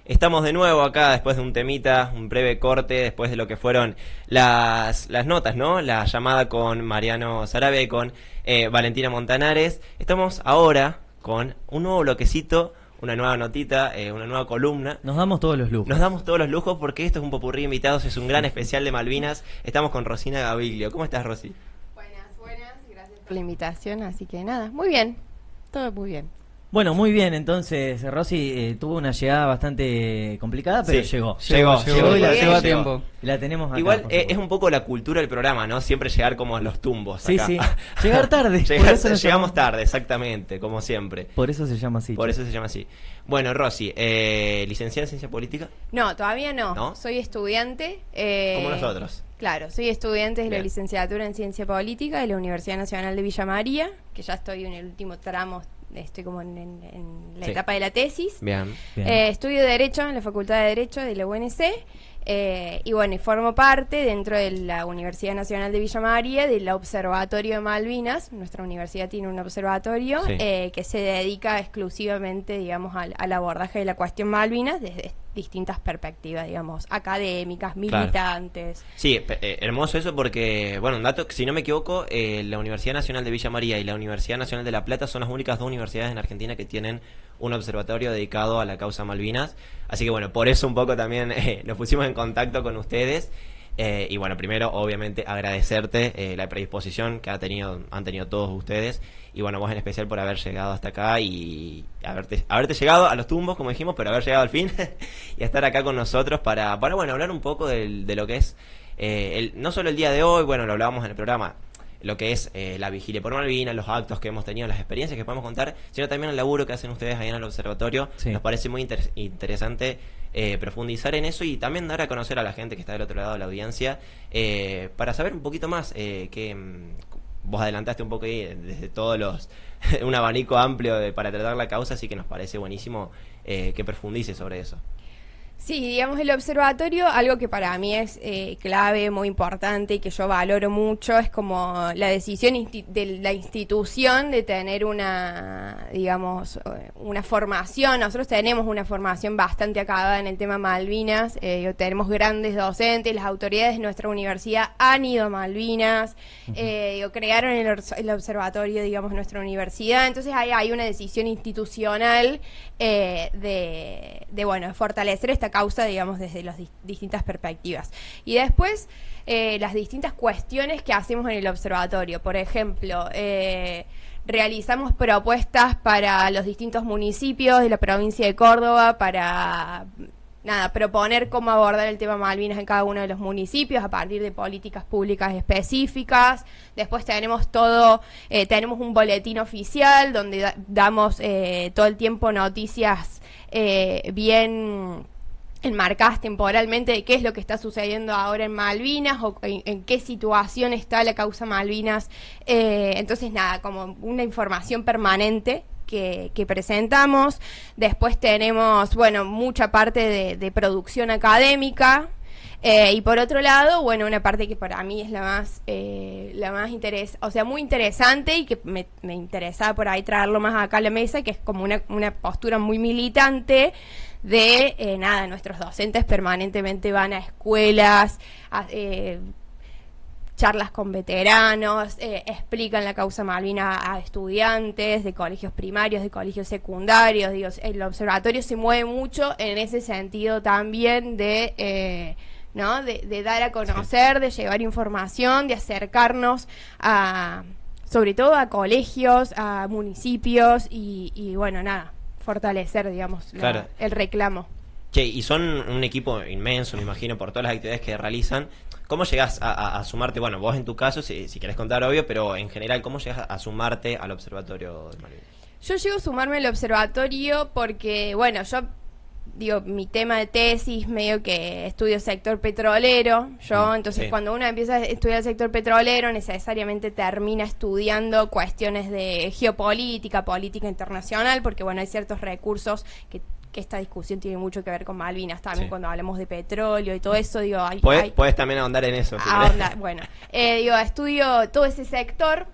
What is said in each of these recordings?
Estamos de nuevo acá después de un temita, un breve corte, después de lo que fueron las notas, ¿no? La llamada con Mariano Sarabia y con Valentina Montanares. Estamos ahora con un nuevo bloquecito, una nueva notita, una nueva columna. Nos damos todos los lujos. Nos damos todos los lujos porque esto es un popurrí de invitados, es un gran especial de Malvinas. Estamos con Rosina Gaviglio. ¿Cómo estás, Rosy? Buenas, gracias por la invitación, así que nada, muy bien, todo muy bien. Bueno, muy bien, entonces Rosy tuvo una llegada bastante complicada, pero Sí, llegó llegó y la llegó a tiempo. Y la tenemos acá. Igual es un poco la cultura del programa, ¿no? Siempre llegar como a los tumbos Sí, acá. sí. Llegar tarde. Llegamos tarde, exactamente, como siempre. Por eso se llama así. Por eso se llama así. Bueno, Rosy, ¿licenciada en Ciencia Política? No, todavía no. ¿No? Soy estudiante. Como nosotros. Claro, soy estudiante de la Bien. licenciatura en Ciencia Política de la Universidad Nacional de Villa María, que ya estoy en el último tramo, estoy como en la Sí. etapa de la tesis. Bien. Bien. Estudio Derecho en la Facultad de Derecho de la UNC. Y bueno, y formo parte dentro de la Universidad Nacional de Villa María del Observatorio de Malvinas. Nuestra universidad tiene un observatorio Sí. que se dedica exclusivamente, digamos, al abordaje de la cuestión Malvinas desde distintas perspectivas, digamos, académicas, militantes. Sí, hermoso eso porque, bueno, un dato, si no me equivoco, la Universidad Nacional de Villa María y la Universidad Nacional de La Plata son las únicas dos universidades en Argentina que tienen un observatorio dedicado a la causa Malvinas. Así que bueno, por eso un poco también nos pusimos en contacto con ustedes. Y bueno, primero obviamente agradecerte la predisposición que han tenido todos ustedes. Y bueno, vos en especial por haber llegado hasta acá y haberte llegado a los tumbos, como dijimos, pero haber llegado al fin y estar acá con nosotros para bueno, hablar un poco de lo que es, no solo el día de hoy, bueno, lo hablábamos en el programa, lo que es la vigilia por Malvinas, los actos que hemos tenido, las experiencias que podemos contar, sino también el laburo que hacen ustedes ahí en el observatorio. Sí. Nos parece muy interesante profundizar en eso y también dar a conocer a la gente que está del otro lado de la audiencia para saber un poquito más vos adelantaste un poco ahí desde todos los un abanico amplio para tratar la causa, así que nos parece buenísimo que profundice sobre eso. Sí, digamos, el observatorio, algo que para mí es clave, muy importante y que yo valoro mucho, es como la decisión de la institución de tener una, digamos, una formación. Nosotros tenemos una formación bastante acabada en el tema Malvinas, tenemos grandes docentes, las autoridades de nuestra universidad han ido a Malvinas, crearon el observatorio, digamos, en nuestra universidad, entonces hay una decisión institucional de fortalecer esta causa, digamos, desde las distintas perspectivas. Y después, las distintas cuestiones que hacemos en el observatorio. Por ejemplo, realizamos propuestas para los distintos municipios de la provincia de Córdoba para proponer cómo abordar el tema Malvinas en cada uno de los municipios a partir de políticas públicas específicas. Después tenemos tenemos un boletín oficial donde damos todo el tiempo noticias bien enmarcadas temporalmente de qué es lo que está sucediendo ahora en Malvinas o en qué situación está la causa Malvinas. Entonces, como una información permanente que presentamos. Después tenemos, mucha parte de producción académica. Y por otro lado, una parte que para mí es la más muy interesante y que me interesaba por ahí traerlo más acá a la mesa, que es como una postura muy militante de, nuestros docentes permanentemente van a escuelas, charlas con veteranos, explican la causa Malvinas a estudiantes de colegios primarios, de colegios secundarios. El observatorio se mueve mucho en ese sentido también de dar a conocer, de llevar información, de acercarnos sobre todo a colegios, a municipios y fortalecer, digamos, Claro. el reclamo. Che, y son un equipo inmenso, me imagino, por todas las actividades que realizan. ¿Cómo llegás a sumarte? Bueno, vos en tu caso, si querés contar, obvio, pero en general, ¿cómo llegás a sumarte al observatorio de Malvinas? Yo llego a sumarme al observatorio porque, mi tema de tesis, medio que estudio sector petrolero, entonces sí. Cuando uno empieza a estudiar el sector petrolero, necesariamente termina estudiando cuestiones de geopolítica, política internacional, porque hay ciertos recursos que esta discusión tiene mucho que ver con Malvinas también, Sí. cuando hablamos de petróleo y todo eso, Puedes también ahondar en eso. Si querés. estudio todo ese sector.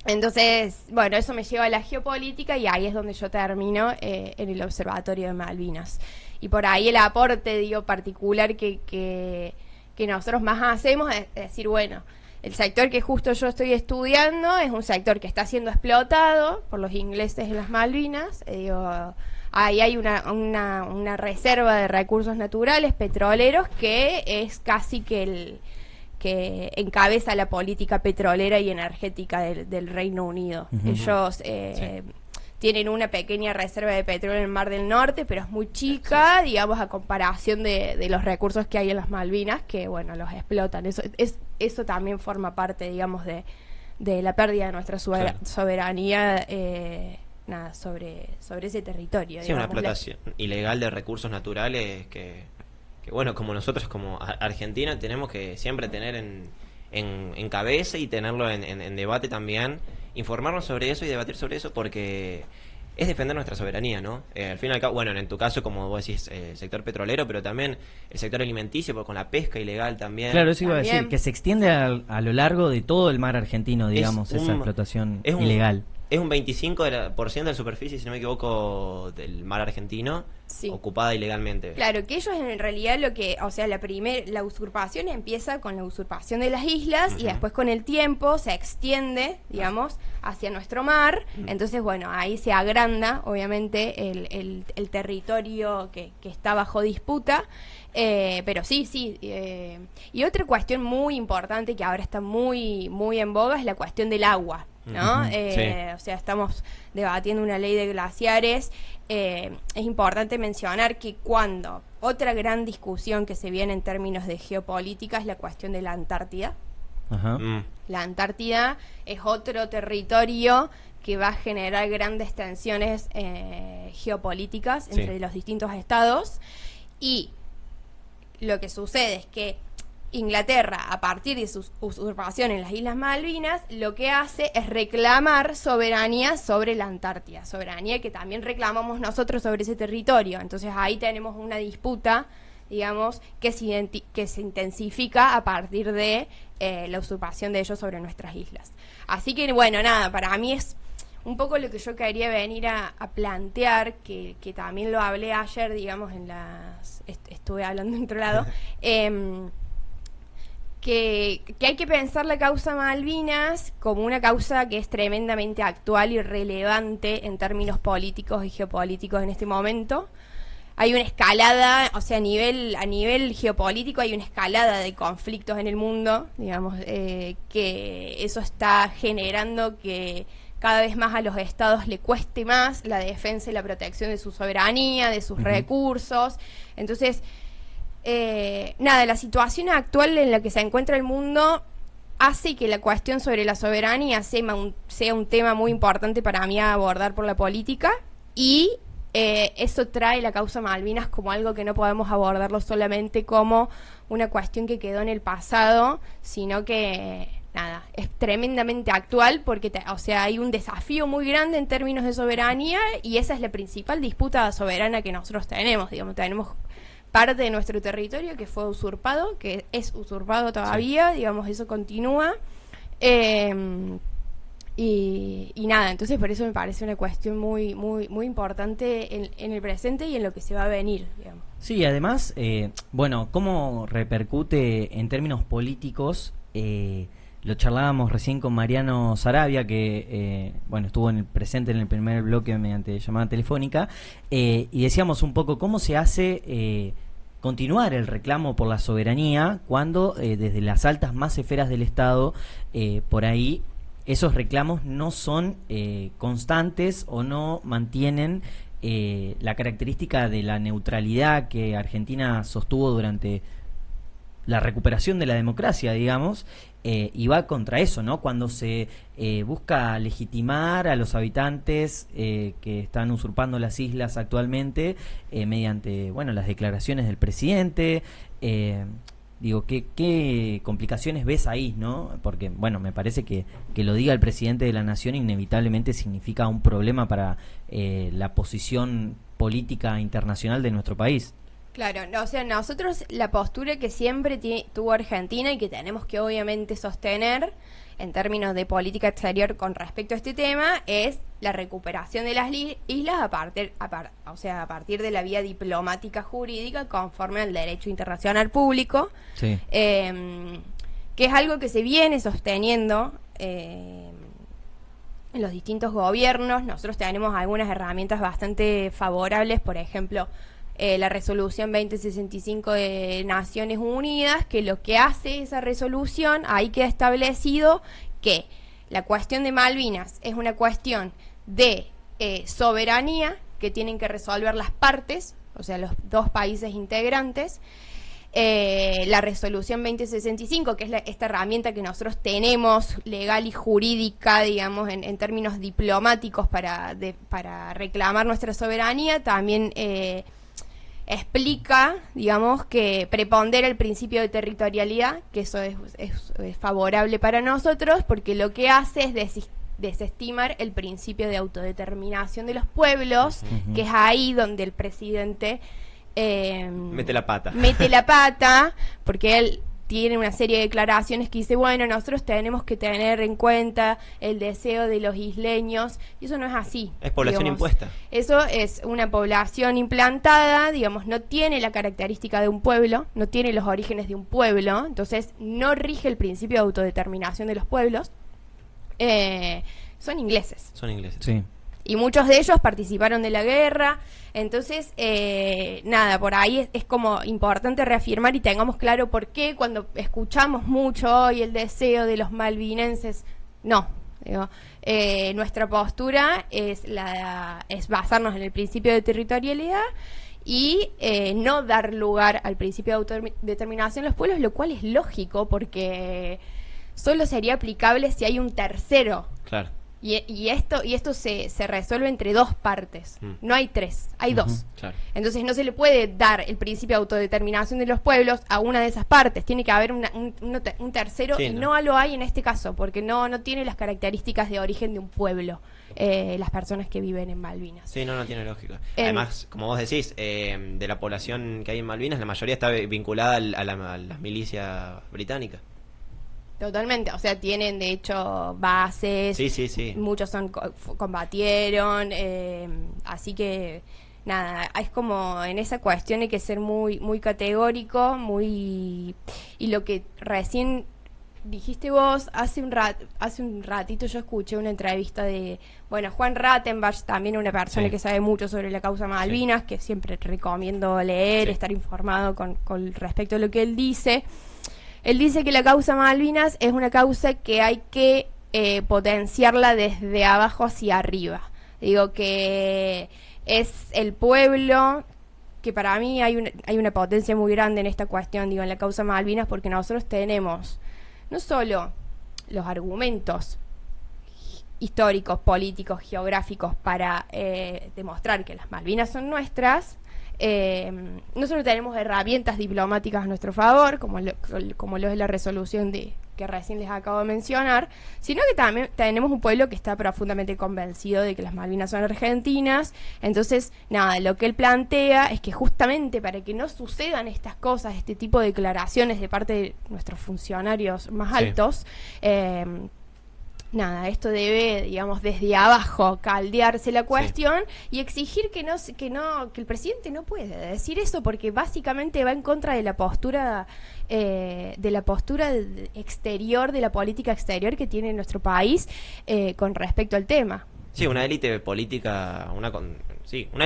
Entonces, eso me lleva a la geopolítica y ahí es donde yo termino en el Observatorio de Malvinas. y por ahí el aporte, digo, particular que nosotros más hacemos es decir, bueno, el sector que justo yo estoy estudiando es un sector que está siendo explotado por los ingleses en las Malvinas. Digo, ahí hay una reserva de recursos naturales petroleros que es casi que encabeza la política petrolera y energética del Reino Unido. Ellos tienen una pequeña reserva de petróleo en el Mar del Norte, pero es muy chica, digamos, a comparación de los recursos que hay en las Malvinas, que, bueno, los explotan. Eso también forma parte, digamos, de la pérdida de nuestra soberanía sobre ese territorio. Sí, una explotación ilegal de recursos naturales que, bueno, como nosotros como Argentina tenemos que siempre tener en cabeza y tenerlo en debate también, informarnos sobre eso y debatir sobre eso, porque es defender nuestra soberanía, ¿no? Al fin y al cabo, bueno, en tu caso, como vos decís, el sector petrolero, pero también el sector alimenticio, con la pesca ilegal también. Claro, eso iba a decir, que se extiende a lo largo de todo el mar argentino, digamos, esa explotación ilegal. Es un 25% de la superficie, si no me equivoco, del mar argentino, ocupada ilegalmente. Claro, que ellos en realidad la usurpación empieza con la usurpación de las islas y después con el tiempo se extiende, digamos, hacia nuestro mar. Entonces, bueno, ahí se agranda, obviamente, el territorio que está bajo disputa. Pero sí. Y otra cuestión muy importante que ahora está muy, muy en boga es la cuestión del agua, ¿no? O sea, estamos debatiendo una ley de glaciares. Es importante mencionar que otra gran discusión que se viene en términos de geopolítica es la cuestión de la Antártida. La Antártida es otro territorio que va a generar grandes tensiones geopolíticas entre los distintos estados, y lo que sucede es que Inglaterra, a partir de su usurpación en las Islas Malvinas, lo que hace es reclamar soberanía sobre la Antártida, soberanía que también reclamamos nosotros sobre ese territorio. Entonces ahí tenemos una disputa, digamos, que se intensifica a partir de la usurpación de ellos sobre nuestras islas. Así que, bueno, nada, para mí es un poco lo que yo quería venir a plantear, que también lo hablé ayer, digamos, estuve hablando en otro lado, que hay que pensar la causa Malvinas como una causa que es tremendamente actual y relevante en términos políticos y geopolíticos en este momento. Hay una escalada, o sea, a nivel geopolítico hay una escalada de conflictos en el mundo, digamos, que eso está generando que cada vez más a los estados le cueste más la defensa y la protección de su soberanía, de sus recursos. Entonces, la situación actual en la que se encuentra el mundo hace que la cuestión sobre la soberanía sea un tema muy importante para mí a abordar por la política, y eso trae la causa Malvinas como algo que no podemos abordarlo solamente como una cuestión que quedó en el pasado, sino que es tremendamente actual, porque hay un desafío muy grande en términos de soberanía, y esa es la principal disputa soberana que nosotros tenemos. Digamos, tenemos parte de nuestro territorio que fue usurpado, que es usurpado todavía, digamos, eso continúa. Entonces por eso me parece una cuestión muy, muy, muy importante en el presente y en lo que se va a venir, digamos. Sí, además, cómo repercute en términos políticos. Lo charlábamos recién con Mariano Sarabia, que estuvo presente en el primer bloque mediante llamada telefónica, y decíamos un poco cómo se hace continuar el reclamo por la soberanía cuando desde las altas más esferas del Estado, por ahí, esos reclamos no son constantes o no mantienen la característica de la neutralidad que Argentina sostuvo durante la recuperación de la democracia, digamos, y va contra eso, ¿no? Cuando se busca legitimar a los habitantes que están usurpando las islas actualmente mediante, las declaraciones del presidente. Digo, ¿qué complicaciones ves ahí, no? Porque, me parece que lo diga el presidente de la Nación inevitablemente significa un problema para la posición política internacional de nuestro país. Claro, nosotros la postura que siempre tuvo Argentina y que tenemos que obviamente sostener en términos de política exterior con respecto a este tema es la recuperación de las islas a partir de la vía diplomática jurídica conforme al derecho internacional público, Sí. Que es algo que se viene sosteniendo en los distintos gobiernos. Nosotros tenemos algunas herramientas bastante favorables, por ejemplo, la resolución 2065 de Naciones Unidas, que lo que hace esa resolución, ahí queda establecido que la cuestión de Malvinas es una cuestión de soberanía que tienen que resolver las partes, o sea, los dos países integrantes. La resolución 2065, que es esta herramienta que nosotros tenemos legal y jurídica, digamos, en términos diplomáticos para reclamar nuestra soberanía, también explica, digamos, que prepondera el principio de territorialidad, que eso es favorable para nosotros, porque lo que hace es desestimar el principio de autodeterminación de los pueblos, que es ahí donde el presidente mete la pata. Mete la pata, porque él tiene una serie de declaraciones que dice, bueno, nosotros tenemos que tener en cuenta el deseo de los isleños, y eso no es así. Es población digamos. impuesta. Eso es una población implantada, digamos, no tiene la característica de un pueblo, no tiene los orígenes de un pueblo, entonces no rige el principio de autodeterminación de los pueblos. Son ingleses. Son ingleses. Sí. Y muchos de ellos participaron de la guerra. Entonces, nada, por ahí es como importante reafirmar y tengamos claro por qué cuando escuchamos mucho hoy el deseo de los malvinenses, no. Digo, nuestra postura es basarnos en el principio de territorialidad y no dar lugar al principio de autodeterminación de los pueblos, lo cual es lógico porque solo sería aplicable si hay un tercero. Claro. Y esto se resuelve entre dos partes. No hay tres, hay dos. Claro. Entonces no se le puede dar el principio de autodeterminación de los pueblos a una de esas partes. Tiene que haber un tercero, Sí, y ¿no? no lo hay en este caso, porque no tiene las características de origen de un pueblo, las personas que viven en Malvinas. Sí, no tiene lógica. Además, como vos decís, de la población que hay en Malvinas, la mayoría está vinculada a las milicias británicas. Totalmente, o sea, tienen de hecho bases, Sí. muchos combatieron, así que nada, es como en esa cuestión hay que ser muy categórico, y lo que recién dijiste vos, hace un ratito yo escuché una entrevista de, Juan Rattenbach, también una persona Sí. que sabe mucho sobre la causa Malvinas, que siempre recomiendo leer, Sí. estar informado con respecto a lo que él dice. Él dice que la causa Malvinas es una causa que hay que potenciarla desde abajo hacia arriba. Digo que es el pueblo, que para mí hay una potencia muy grande en esta cuestión, digo, en la causa Malvinas, porque nosotros tenemos no solo los argumentos históricos, políticos, geográficos para demostrar que las Malvinas son nuestras. No solo tenemos herramientas diplomáticas a nuestro favor, como lo es la resolución que recién les acabo de mencionar, sino que también tenemos un pueblo que está profundamente convencido de que las Malvinas son argentinas. Entonces, nada, lo que él plantea es que justamente para que no sucedan estas cosas, este tipo de declaraciones de parte de nuestros funcionarios más Sí. altos, nada, esto debe, digamos, desde abajo caldearse la cuestión y exigir que el presidente no puede decir eso, porque básicamente va en contra de la postura exterior, de la política exterior que tiene nuestro país con respecto al tema. Sí, una élite política, una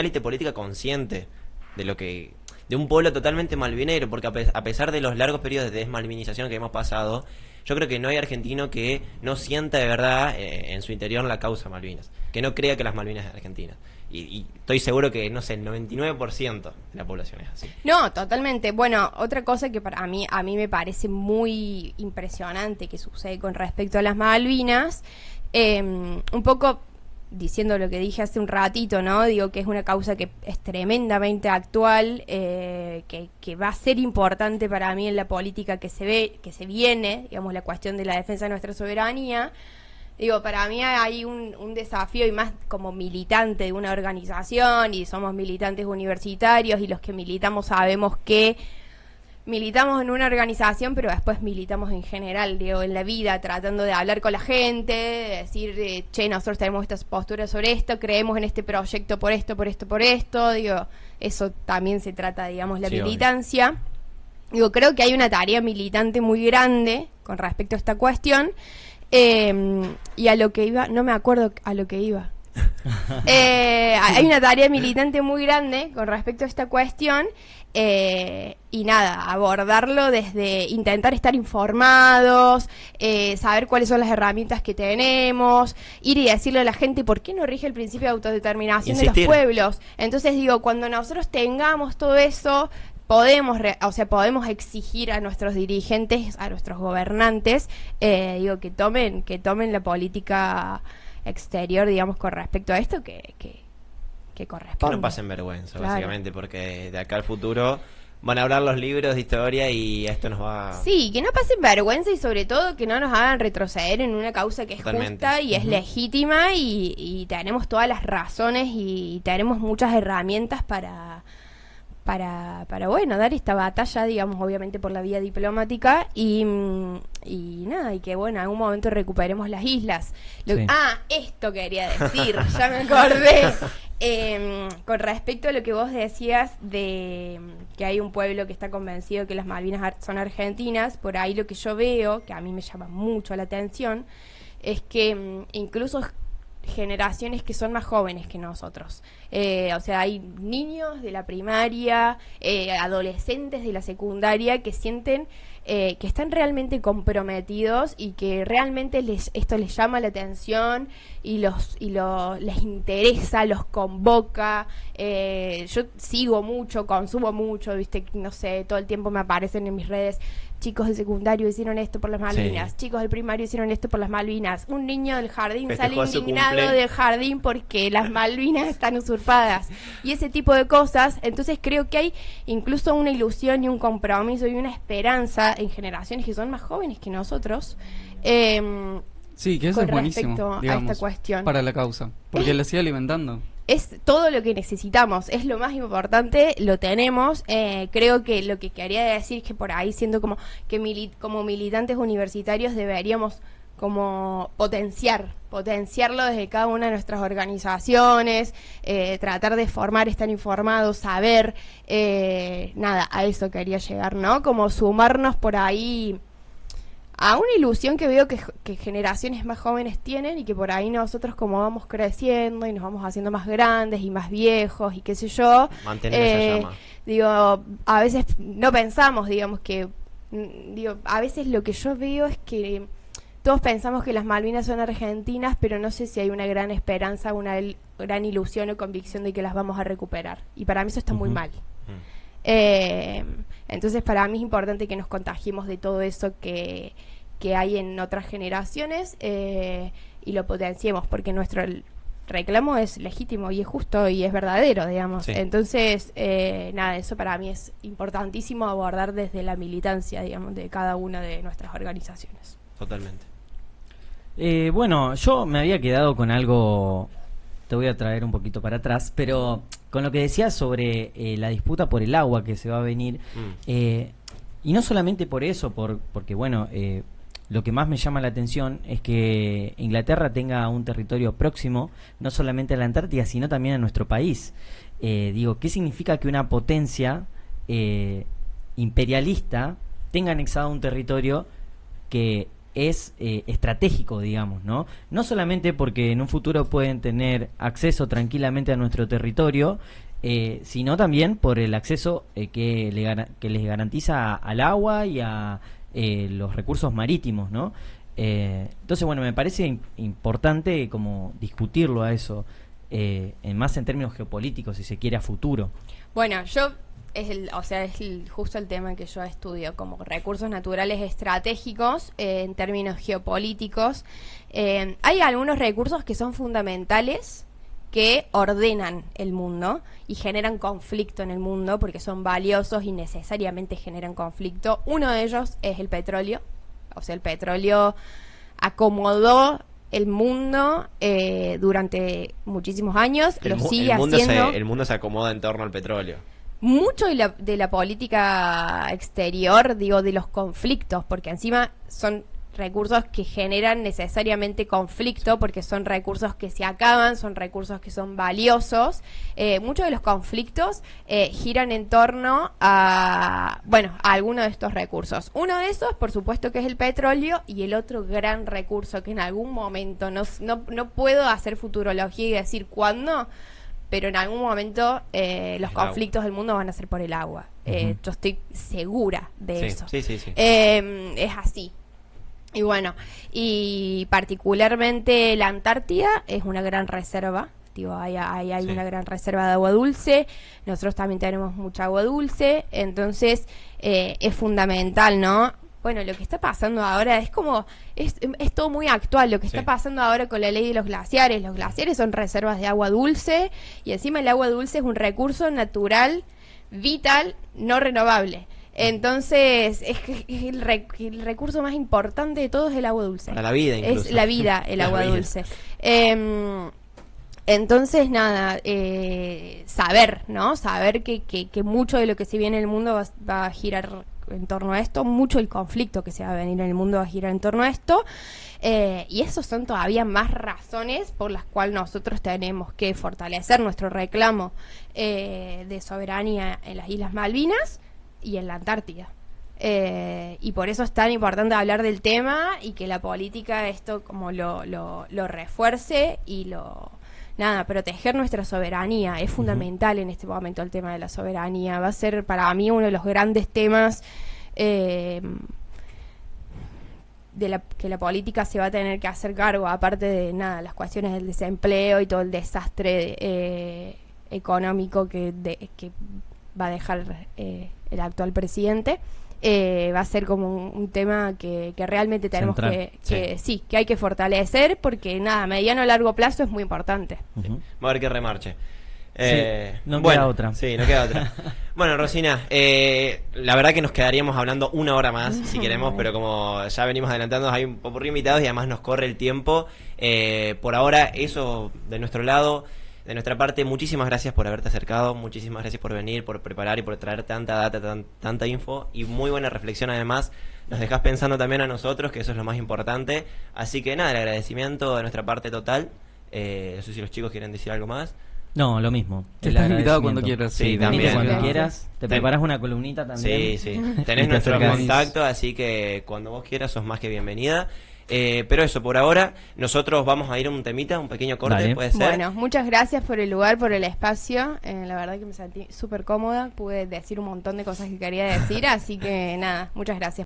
élite política consciente de un pueblo totalmente malvinero, porque a pesar de los largos periodos de desmalvinización que hemos pasado, yo creo que no hay argentino que no sienta de verdad en su interior la causa Malvinas, que no crea que las Malvinas es Argentina. Y estoy seguro que, no sé, el 99% de la población es así. No, totalmente. Bueno, otra cosa que para mí me parece muy impresionante que sucede con respecto a las Malvinas, un poco diciendo lo que dije hace un ratito, ¿no? Digo que es una causa que es tremendamente actual, que va a ser importante para mí en la política que se viene, digamos, la cuestión de la defensa de nuestra soberanía. Digo, para mí hay un desafío, y más como militante de una organización, y somos militantes universitarios, y los que militamos sabemos que militamos en una organización, pero después militamos en general, digo, en la vida, tratando de hablar con la gente, de decir, che, nosotros tenemos estas posturas sobre esto, creemos en este proyecto por esto, por esto, por esto, digo, eso también se trata, digamos, la militancia. Digo, creo que hay una tarea militante muy grande con respecto a esta cuestión, y a lo que iba, no me acuerdo a lo que iba. Hay una tarea militante muy grande con respecto a esta cuestión, y nada, abordarlo desde intentar estar informados, saber cuáles son las herramientas que tenemos, ir y decirle a la gente por qué no rige el principio de autodeterminación de los pueblos. Entonces digo, cuando nosotros tengamos todo eso, podemos exigir a nuestros dirigentes, a nuestros gobernantes, digo, que tomen la política exterior, digamos, con respecto a esto que corresponde. Que no pasen vergüenza, básicamente, porque de acá al futuro van a hablar los libros de historia y esto nos va... Sí, que no pasen vergüenza y sobre todo que no nos hagan retroceder en una causa que es justa y es legítima y tenemos todas las razones y tenemos muchas herramientas para bueno, dar esta batalla, digamos, obviamente por la vía diplomática y nada, y que bueno, en algún momento recuperemos las islas. Esto quería decir, ya me acordé. Con respecto a lo que vos decías de que hay un pueblo que está convencido que las Malvinas son argentinas, por ahí lo que yo veo, que a mí me llama mucho la atención, es que incluso generaciones que son más jóvenes que nosotros, o sea, hay niños de la primaria, adolescentes de la secundaria que sienten que están realmente comprometidos y que realmente esto les llama la atención y les interesa, los convoca. Yo sigo mucho, consumo mucho, viste, no sé, todo el tiempo me aparecen en mis redes: chicos del secundario hicieron esto por las Malvinas, chicos del primario hicieron esto por las Malvinas, un niño del jardín festejó sale indignado del jardín porque las Malvinas están usurpadas, y ese tipo de cosas. Entonces creo que hay incluso una ilusión y un compromiso y una esperanza en generaciones que son más jóvenes que nosotros, sí, que eso con es buenísimo, respecto digamos, a esta cuestión. para la causa, porque la sigue alimentando. Es todo lo que necesitamos, es lo más importante, lo tenemos. Creo que lo que quería decir es que por ahí, siendo como como militantes universitarios, deberíamos como potenciarlo desde cada una de nuestras organizaciones, tratar de formar, estar informados, saber, nada, a eso quería llegar, ¿no? Como sumarnos por ahí a una ilusión que veo que generaciones más jóvenes tienen, y que por ahí nosotros, como vamos creciendo y nos vamos haciendo más grandes y más viejos y qué sé yo, mantener esa llama. Digo, a veces no pensamos, digamos, a veces lo que yo veo es que todos pensamos que las Malvinas son argentinas, pero no sé si hay una gran esperanza, una gran ilusión o convicción de que las vamos a recuperar, y para mí eso está muy mal. Entonces para mí es importante que nos contagiemos de todo eso que hay en otras generaciones, y lo potenciemos, porque nuestro reclamo es legítimo y es justo y es verdadero, digamos. Sí. Entonces, nada, eso para mí es importantísimo abordar desde la militancia, digamos, de cada una de nuestras organizaciones. Totalmente. Bueno, yo me había quedado con algo, te voy a traer un poquito para atrás, pero con lo que decías sobre la disputa por el agua que se va a venir, y no solamente por eso, porque bueno, lo que más me llama la atención es que Inglaterra tenga un territorio próximo, no solamente a la Antártida, sino también a nuestro país. Digo, ¿qué significa que una potencia imperialista tenga anexado un territorio que es estratégico, digamos, ¿no? No solamente porque en un futuro pueden tener acceso tranquilamente a nuestro territorio, sino también por el acceso que les garantiza al agua y a los recursos marítimos, ¿no? Entonces, bueno, me parece importante como discutirlo a eso, más en términos geopolíticos, si se quiere, a futuro. Bueno, justo el tema que yo estudio, como recursos naturales estratégicos en términos geopolíticos. Hay algunos recursos que son fundamentales, que ordenan el mundo y generan conflicto en el mundo porque son valiosos y necesariamente generan conflicto. Uno de ellos es el petróleo. O sea, el petróleo acomodó el mundo durante muchísimos años, lo sigue haciendo. El mundo se acomoda en torno al petróleo. mucho de la política exterior, digo, de los conflictos, porque encima son recursos que generan necesariamente conflicto, porque son recursos que se acaban, son recursos que son valiosos. Muchos de los conflictos giran en torno a, bueno, a alguno de estos recursos. Uno de esos, por supuesto, que es el petróleo, y el otro gran recurso que en algún momento, no puedo hacer futurología y decir cuándo, pero en algún momento los conflictos del mundo van a ser por el agua. Yo estoy segura de eso. Sí. Es así. Y bueno, y particularmente la Antártida es una gran reserva. Digo, hay una gran reserva de agua dulce. Nosotros también tenemos mucha agua dulce. Entonces, es fundamental, ¿no? Bueno, lo que está pasando ahora es como... Es todo muy actual. Lo que está pasando ahora con la ley de los glaciares. Los glaciares son reservas de agua dulce. Y encima el agua dulce es un recurso natural, vital, no renovable. Entonces, es el recurso más importante de todos es el agua dulce. Para la vida, incluso. Es la vida, el agua dulce. Entonces, nada, saber, ¿no? Saber que mucho de lo que se viene en el mundo va a girar en torno a esto, mucho el conflicto que se va a venir en el mundo va a girar en torno a esto. Y esos son todavía más razones por las cuales nosotros tenemos que fortalecer nuestro reclamo de soberanía en las Islas Malvinas y en la Antártida. Y por eso es tan importante hablar del tema y que la política esto como lo refuerce y proteger nuestra soberanía es fundamental en este momento. El tema de la soberanía va a ser para mí uno de los grandes temas que la política se va a tener que hacer cargo, aparte de las cuestiones del desempleo y todo el desastre económico que va a dejar el actual presidente. Va a ser como un tema que realmente tenemos que hay que fortalecer, porque a mediano o largo plazo es muy importante. Va a haber que remarche. No queda otra. Sí, no queda otra. Bueno, Rosina, la verdad que nos quedaríamos hablando una hora más, si queremos, pero como ya venimos adelantando, hay un popurrí invitados y además nos corre el tiempo. Por ahora, eso de nuestro lado. De nuestra parte, muchísimas gracias por haberte acercado, muchísimas gracias por venir, por preparar y por traer tanta data, tanta info y muy buena reflexión además. Nos dejás pensando también a nosotros, que eso es lo más importante. Así que nada, el agradecimiento de nuestra parte total. No sé si los chicos quieren decir algo más. No, lo mismo. Estás invitado cuando quieras. Sí, también. Cuando quieras. Te preparas una columnita también. Sí. Tenés nuestro contacto, así que cuando vos quieras sos más que bienvenida. Pero eso, por ahora, nosotros vamos a ir a un temita, un pequeño corte, Dale. puede ser. Bueno, muchas gracias por el lugar, por el espacio. La verdad que me sentí súper cómoda. Pude decir un montón de cosas que quería decir, así que nada, muchas gracias.